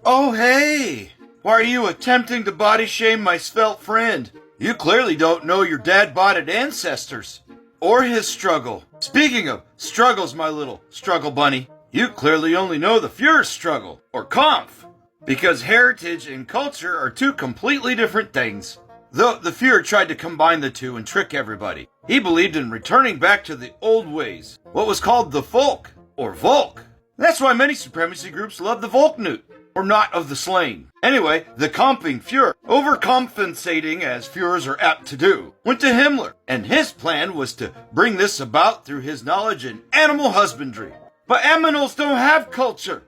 Oh, hey! Why are you attempting to body shame my svelte friend? You clearly don't know your dad-bodied ancestors. Or his struggle. Speaking of struggles, my little struggle bunny, you clearly only know the Fuhrer's struggle, or Kampf. Because heritage and culture are two completely different things. Though the Fuhrer tried to combine the two and trick everybody. He believed in returning back to the old ways, what was called the Volk, or Volk. That's why many supremacy groups love the Volknut, or not of the slain. Anyway, the Kampfing Fuhrer, overcompensating as Fuhrers are apt to do, went to Himmler, and his plan was to bring this about through his knowledge in animal husbandry. But aminals don't have culture.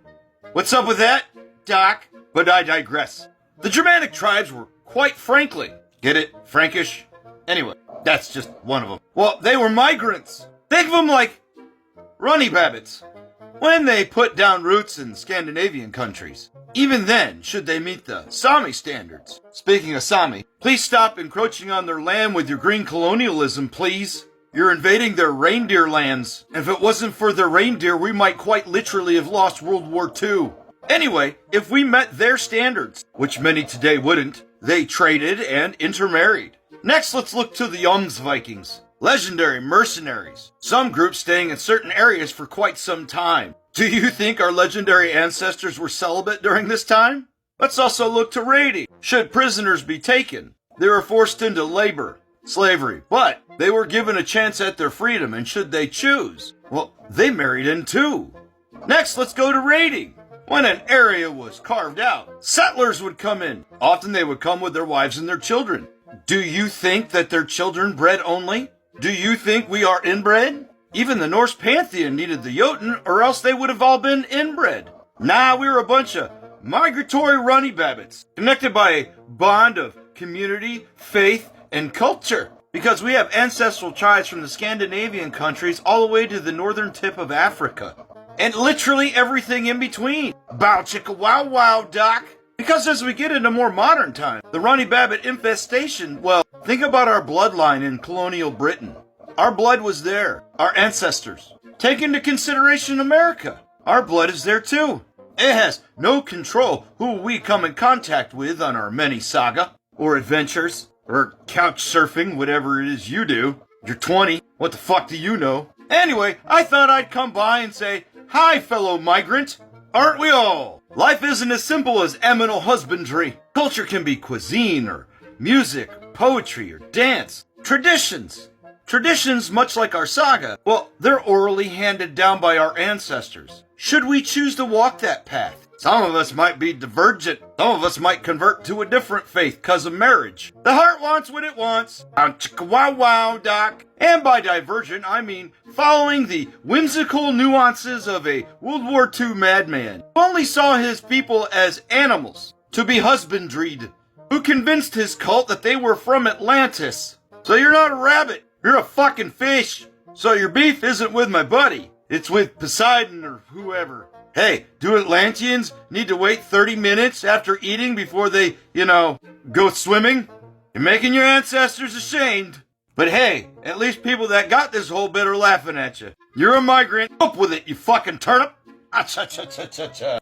What's up with that, Doc? But I digress. The Germanic tribes were quite frankly, get it, Frankish? Anyway, that's just one of them. Well, they were migrants. Think of them like runny babbits. When they put down roots in Scandinavian countries. Even then, should they meet the Sami standards. Speaking of Sami, please stop encroaching on their land with your green colonialism, please. You're invading their reindeer lands. And if it wasn't for their reindeer, we might quite literally have lost World War II. Anyway, if we met their standards, which many today wouldn't, they traded and intermarried. Next, let's look to the Jomsvikings. Legendary mercenaries. Some groups staying in certain areas for quite some time. Do you think our legendary ancestors were celibate during this time? Let's also look to raiding. Should prisoners be taken? They were forced into labor, slavery, but they were given a chance at their freedom, and should they choose, well, they married in too. Next, let's go to raiding. When an area was carved out, settlers would come in. Often they would come with their wives and their children. Do you think that their children bred only? Do you think we are inbred? Even the Norse pantheon needed the Jotun, or else they would have all been inbred. Nah, we were a bunch of migratory runny babbits, connected by a bond of community, faith, and culture. Because we have ancestral tribes from the Scandinavian countries all the way to the northern tip of Africa. And literally everything in between. Bow chicka wow wow, Doc. Because as we get into more modern times, the runny babbit infestation, well, think about our bloodline in colonial Britain. Our blood was there. Our ancestors. Take into consideration America. Our blood is there too. It has no control who we come in contact with on our many saga, or adventures, or couch surfing, whatever it is you do. You're 20. What the fuck do you know? Anyway, I thought I'd come by and say, hi, fellow migrant. Aren't we all? Life isn't as simple as animal husbandry. Culture can be cuisine, or music, poetry, or dance. Traditions. Traditions, much like our saga, well, they're orally handed down by our ancestors. Should we choose to walk that path? Some of us might be divergent. Some of us might convert to a different faith because of marriage. The heart wants what it wants. Wow wow, Doc. And by divergent, I mean following the whimsical nuances of a World War II madman who only saw his people as animals to be husbandried, who convinced his cult that they were from Atlantis. So you're not a rabbit. You're a fucking fish. So your beef isn't with my buddy. It's with Poseidon or whoever. Hey, do Atlanteans need to wait 30 minutes after eating before they, go swimming? You're making your ancestors ashamed. But hey, at least people that got this whole bit are laughing at you. You're a migrant. Up with it, you fucking turnip. Ah, cha cha cha cha cha.